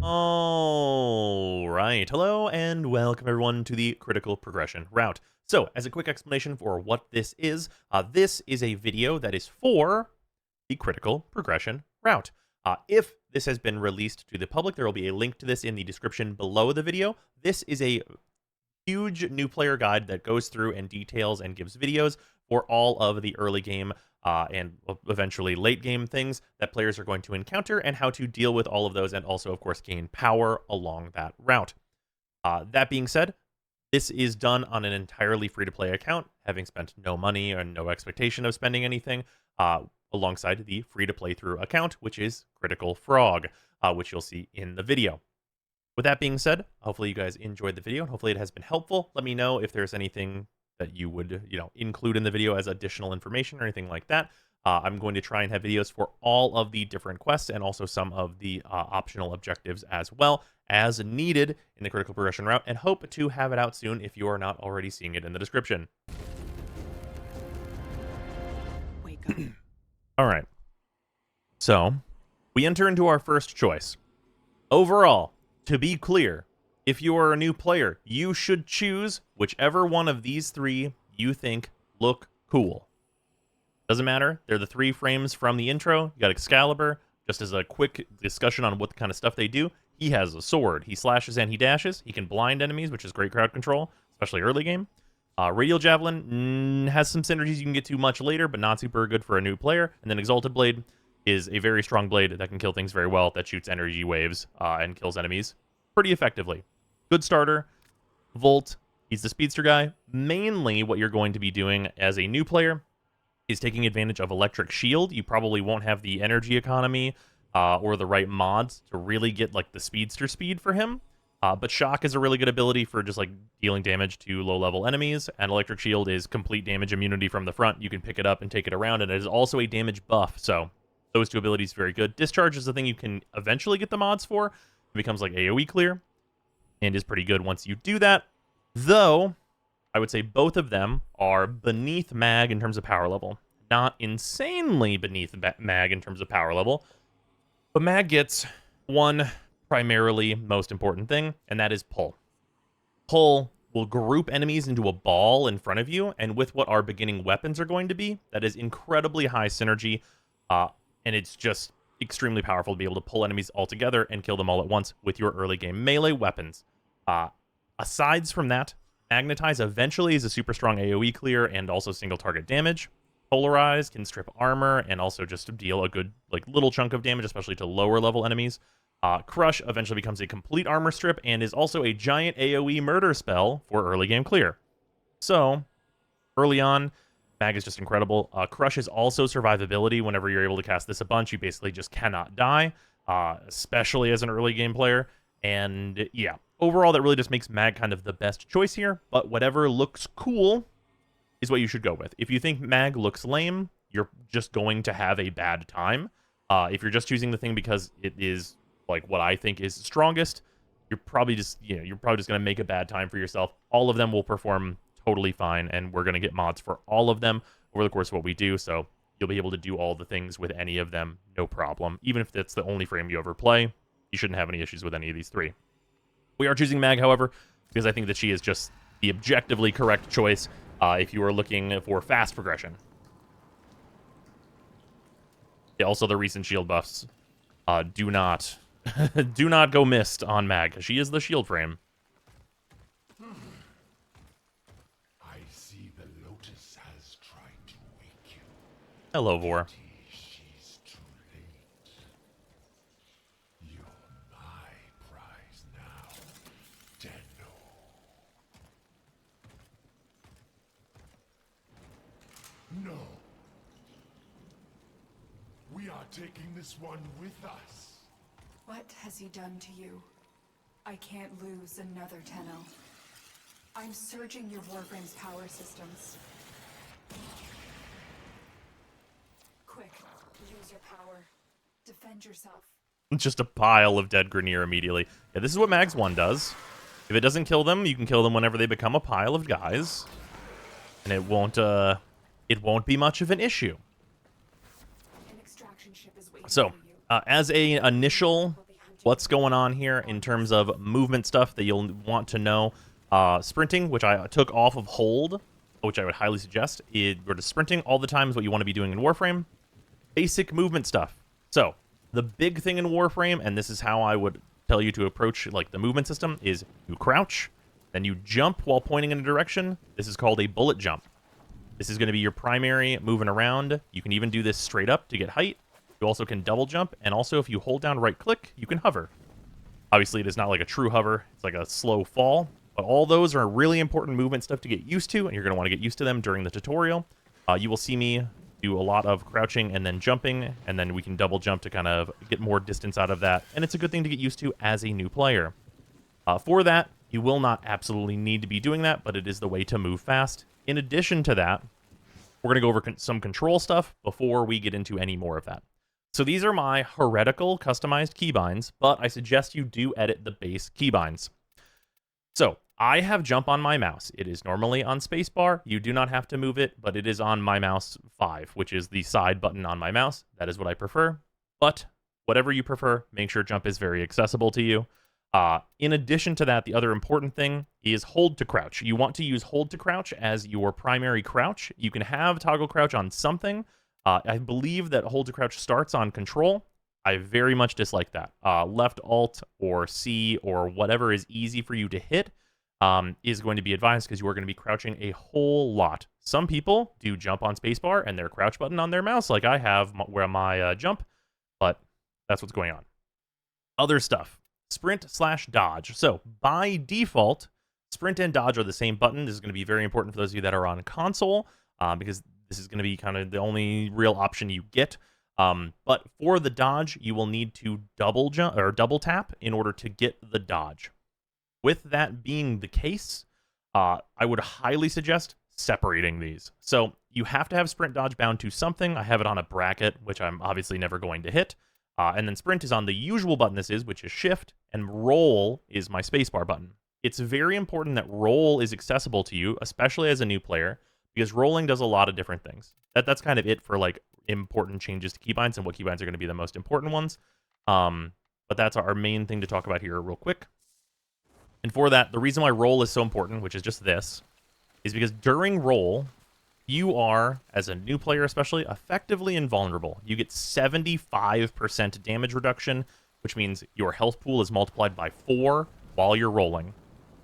All right. Hello and welcome everyone to the critical progression route. So, as a quick explanation for what this is a video that is for the critical progression route. If this has been released to the public, there will be a link to this in the description below the video. This is a huge new player guide that goes through and details and gives videos for all of the early game and eventually late game things that players are going to encounter and how to deal with all of those and also, of course, gain power along that route. That being said, this is done on an entirely free-to-play account, having spent no money and no expectation of spending anything, alongside the free-to-play-through account, which is Critical Frog, which you'll see in the video. With that being said, hopefully you guys enjoyed the video, and hopefully it has been helpful. Let me know if there's anything that you would, include in the video as additional information or anything like that. I'm going to try and have videos for all of the different quests and also some of the optional objectives as well as needed in the critical progression route, and hope to have it out soon if you are not already seeing it in the description. Wake up. All right. So, we enter into our first choice. Overall, to be clear, if you are a new player, you should choose whichever one of these three you think look cool. Doesn't matter. They're the three frames from the intro. You got Excalibur. Just as a quick discussion on what kind of stuff they do, he has a sword. He slashes and he dashes. He can blind enemies, which is great crowd control, especially early game. Radial Javelin has some synergies you can get to much later, but not super good for a new player. And then Exalted Blade is a very strong blade that can kill things very well, that shoots energy waves and kills enemies pretty effectively. Good starter. Volt, he's the speedster guy. Mainly what you're going to be doing as a new player is taking advantage of Electric Shield. You probably won't have the energy economy or the right mods to really get like the speedster speed for him. But Shock is a really good ability for just like dealing damage to low-level enemies, and Electric Shield is complete damage immunity from the front. You can pick it up and take it around, and it is also a damage buff, so those two abilities very good. Discharge is the thing you can eventually get the mods for. It becomes like AoE clear, and is pretty good once you do that. Though, I would say both of them are beneath Mag in terms of power level. Not insanely beneath Mag in terms of power level, but Mag gets one primarily most important thing, and that is pull. Pull will group enemies into a ball in front of you, and with what our beginning weapons are going to be, that is incredibly high synergy, and it's just extremely powerful to be able to pull enemies all together and kill them all at once with your early game melee weapons. Asides from that, Magnetize eventually is a super strong AoE clear and also single target damage. Polarize can strip armor and also just deal a good little chunk of damage, especially to lower level enemies. Crush eventually becomes a complete armor strip and is also a giant AoE murder spell for early game clear. So, early on, Mag is just incredible. Crush is also survivability. Whenever you're able to cast this a bunch, you basically just cannot die, especially as an early game player. And yeah, overall, that really just makes Mag kind of the best choice here, but whatever looks cool is what you should go with. If you think Mag looks lame, you're just going to have a bad time. If you're just choosing the thing because it is like what I think is strongest, you're probably just going to make a bad time for yourself. All of them will perform totally fine, and we're going to get mods for all of them over the course of what we do, so you'll be able to do all the things with any of them, no problem. Even if that's the only frame you ever play, you shouldn't have any issues with any of these three. We are choosing Mag, however, because I think that she is just the objectively correct choice if you are looking for fast progression. Yeah, also, the recent shield buffs do not do not go missed on Mag, because she is the shield frame. I see the Lotus has tried to wake you. Hello, Vor. She's too late. You're my prize now, Deno. No. We are taking this one with us. What has he done to you? I can't lose another Tenno. I'm surging your Warframe's power systems. Quick, use your power. Defend yourself. Just a pile of dead Grineer immediately. Yeah, this is what Mag's one does. If it doesn't kill them, you can kill them whenever they become a pile of guys. And it won't be much of an issue. An extraction ship is waiting So, for you. as a initial what's going on here in terms of movement stuff that you'll want to know. Sprinting, which I took off of hold, which I would highly suggest. Go to sprinting all the time is what you want to be doing in Warframe. Basic movement stuff. So, the big thing in Warframe, and this is how I would tell you to approach like the movement system, is you crouch, then you jump while pointing in a direction. This is called a bullet jump. This is going to be your primary moving around. You can even do this straight up to get height. You also can double jump, and also if you hold down right click, you can hover. Obviously, it is not like a true hover. It's like a slow fall. But all those are really important movement stuff to get used to, and you're going to want to get used to them during the tutorial. You will see me do a lot of crouching and then jumping, and then we can double jump to kind of get more distance out of that. And it's a good thing to get used to as a new player. For that, you will not absolutely need to be doing that, but it is the way to move fast. In addition to that, we're going to go over some control stuff before we get into any more of that. So these are my heretical customized keybinds, but I suggest you do edit the base keybinds. So I have jump on my mouse. It is normally on spacebar. You do not have to move it, but it is on my mouse 5, which is the side button on my mouse. That is what I prefer. But whatever you prefer, make sure jump is very accessible to you. In addition to that, the other important thing is hold to crouch. You want to use hold to crouch as your primary crouch. You can have toggle crouch on something. I believe that hold to crouch starts on control. I very much dislike that. Left alt or C or whatever is easy for you to hit is going to be advised because you are going to be crouching a whole lot. Some people do jump on spacebar and their crouch button on their mouse like I have where my jump, but that's what's going on. Other stuff. Sprint/dodge. So by default, sprint and dodge are the same button. This is going to be very important for those of you that are on console because this is going to be kind of the only real option you get. But for the dodge, you will need to double jump or double tap in order to get the dodge. With that being the case, I would highly suggest separating these. So you have to have sprint dodge bound to something. I have it on a bracket, which I'm obviously never going to hit. And then sprint is on the usual button this is, which is shift, and roll is my spacebar button. It's very important that roll is accessible to you, especially as a new player, because rolling does a lot of different things. That's kind of it for like important changes to keybinds and what keybinds are going to be the most important ones. But that's our main thing to talk about here real quick. And for that, the reason why roll is so important, which is just this, is because during roll, you are, as a new player especially, effectively invulnerable. You get 75% damage reduction, which means your health pool is multiplied by 4 while you're rolling.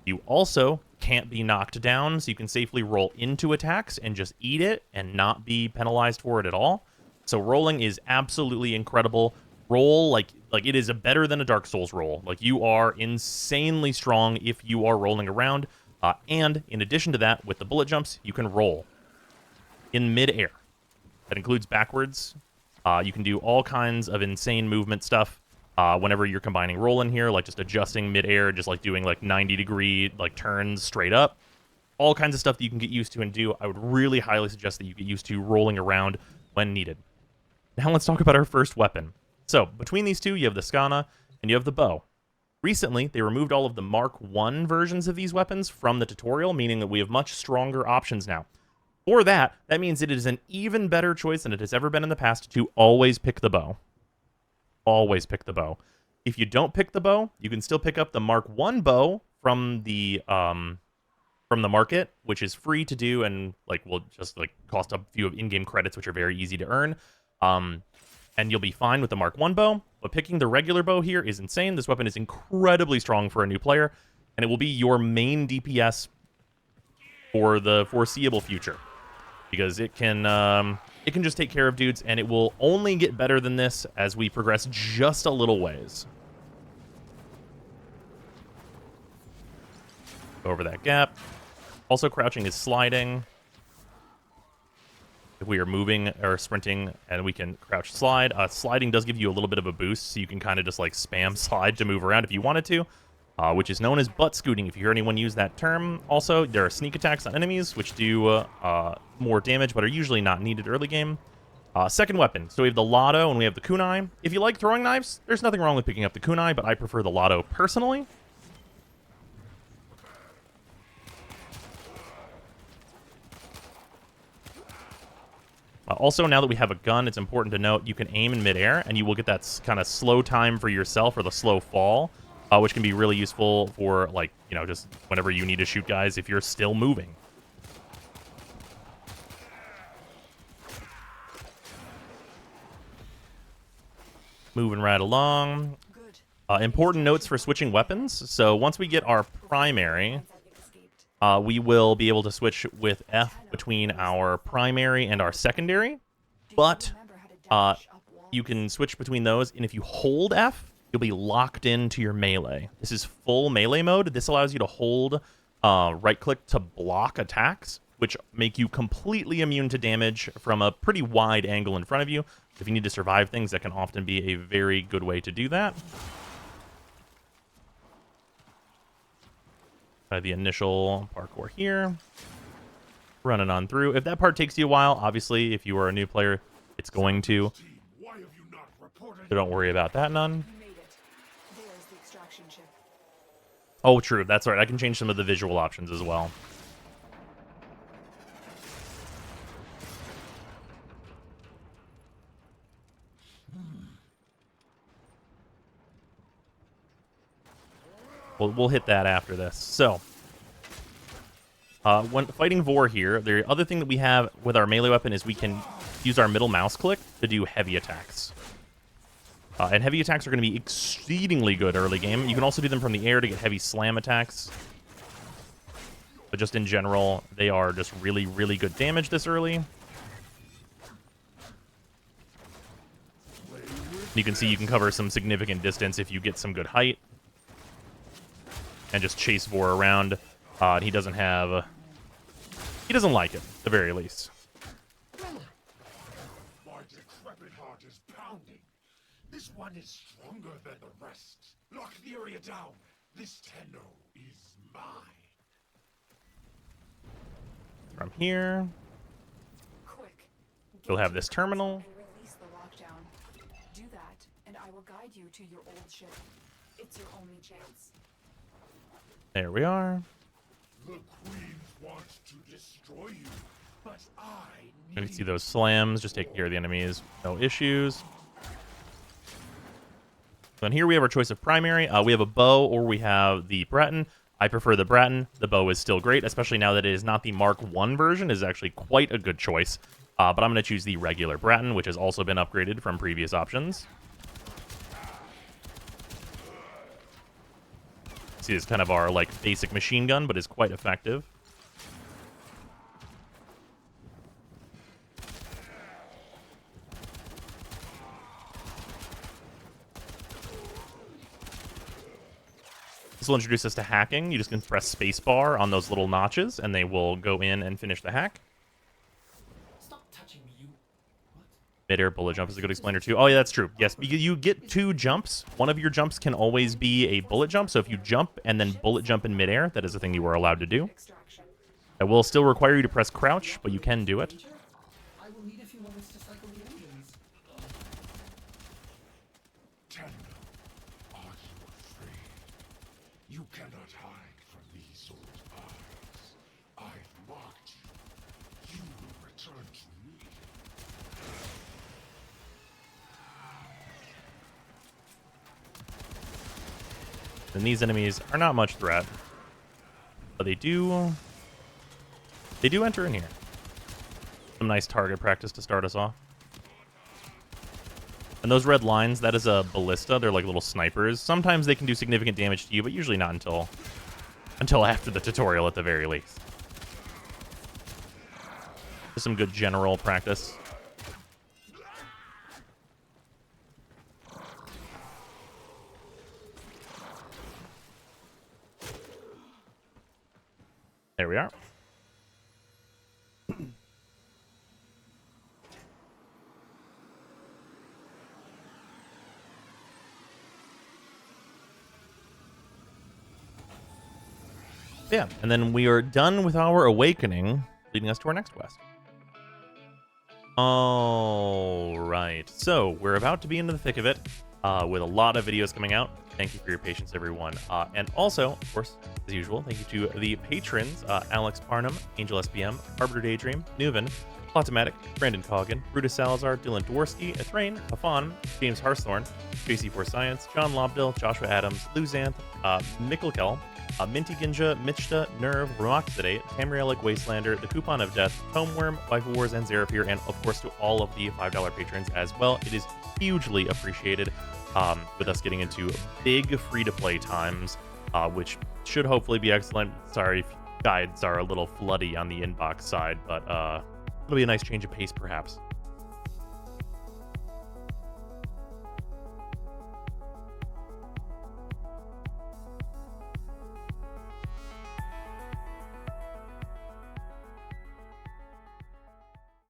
You also can't be knocked down, so you can safely roll into attacks and just eat it and not be penalized for it at all. So rolling is absolutely incredible. Roll, like it is better than a Dark Souls roll. Like, you are insanely strong if you are rolling around. And in addition to that, with the bullet jumps, you can roll in mid-air. That includes backwards. You can do all kinds of insane movement stuff whenever you're combining roll in here, like just adjusting mid-air, just like doing like 90-degree like turns straight up. All kinds of stuff that you can get used to and do. I would really highly suggest that you get used to rolling around when needed. Now let's talk about our first weapon. So between these two, you have the Skana and you have the bow. Recently, they removed all of the Mark I versions of these weapons from the tutorial, meaning that we have much stronger options now. For that, that means it is an even better choice than it has ever been in the past to always pick the bow. Always pick the bow. If you don't pick the bow, you can still pick up the Mark I bow from the market, which is free to do and like will just like cost a few in-game credits, which are very easy to earn. And you'll be fine with the Mark I bow. But picking the regular bow here is insane. This weapon is incredibly strong for a new player, and it will be your main DPS for the foreseeable future. Because it can just take care of dudes, and it will only get better than this as we progress just a little ways. Go over that gap. Also, crouching is sliding. If we are moving or sprinting, and we can crouch slide. Sliding does give you a little bit of a boost, so you can kind of just like spam slide to move around if you wanted to. Which is known as butt scooting, if you hear anyone use that term. Also, there are sneak attacks on enemies, which do more damage, but are usually not needed early game. Second weapon. So we have the Lotto and we have the Kunai. If you like throwing knives, there's nothing wrong with picking up the Kunai, but I prefer the Lotto personally. Also, now that we have a gun, it's important to note you can aim in midair, and you will get that kind of slow time for yourself, or the slow fall, which can be really useful for, like, you know, just whenever you need to shoot guys if you're still moving. Moving right along. Important notes for switching weapons. So once we get our primary, we will be able to switch with F between our primary and our secondary. But you can switch between those, and if you hold F, you'll be locked into your melee. This is full melee mode. This allows you to hold right-click to block attacks, which make you completely immune to damage from a pretty wide angle in front of you. If you need to survive things, that can often be a very good way to do that. The initial parkour here. Running on through. If that part takes you a while, obviously, if you are a new player, it's going to. So don't worry about that none. Oh, true. That's right. I can change some of the visual options as well. We'll hit that after this. So, when fighting Vor here, the other thing that we have with our melee weapon is we can use our middle mouse click to do heavy attacks. And heavy attacks are going to be exceedingly good early game. You can also do them from the air to get heavy slam attacks. But just in general, they are just really, really good damage this early. You can see you can cover some significant distance if you get some good height. And just chase Vor around. He doesn't have... he doesn't like it, at the very least. My decrepit heart is pounding. This one is stronger than the rest. Lock the area down. This Tenno is mine. From here, Quick. we'll have this terminal. And release the lockdown. Do that, and I will guide you to your old ship. It's your only chance. There we are. The Queen wants to destroy you, but I You need can see those slams, just taking care of the enemies, no issues. So here we have our choice of primary. We have a bow, or we have the Breton. I prefer the Breton. The bow is still great, especially now that it is not the Mark I version. It is actually quite a good choice. But I'm going to choose the regular Breton, which has also been upgraded from previous options. See, it's kind of our like basic machine gun, but is quite effective. This will introduce us to hacking. You just can press spacebar on those little notches, and they will go in and finish the hack. Stop touching me, you. What? Mid-air bullet jump is a good explainer too. Oh yeah, that's true. Yes, you get 2 jumps. One of your jumps can always be a bullet jump. So if you jump and then bullet jump in mid-air, that is a thing you are allowed to do. Extraction. It will still require you to press crouch, but you can do it. Teacher, I will need a few moments to cycle the engines. Tenno, are you afraid? You cannot hide from these old eyes. I've marked you. You will return to me. And these enemies are not much threat, but they do enter in here. Some nice target practice to start us off. And those red lines, that is a ballista. They're like little snipers. Sometimes they can do significant damage to you, but usually not until after the tutorial at the very least. Just some good general practice. There we are. Yeah, and then we are done with our awakening, leading us to our next quest. All right, so we're about to be into the thick of it, with a lot of videos coming out. Thank you for your patience, everyone. And also, of course, as usual, thank you to the patrons, Alex Parnham, Angel SBM, Arbiter Daydream, Nuven, Plotomatic, Brandon Coggin, Brutus Salazar, Dylan Dworsky, Etrain, Hafan, James Harsthorn, JC4 Science, John Lobdell, Joshua Adams, Luzanth, Mikkelkel, Minty Ginja, Mitchta, Nerve, Remoxidate, Tamrielic Wastelander, The Coupon of Death, Tomeworm, Waifu Wars, and Zeraphir, and of course to all of the $5 patrons as well. It is hugely appreciated, with us getting into big free-to-play times, which should hopefully be excellent. Sorry if guides are a little floody on the inbox side, but it'll be a nice change of pace perhaps.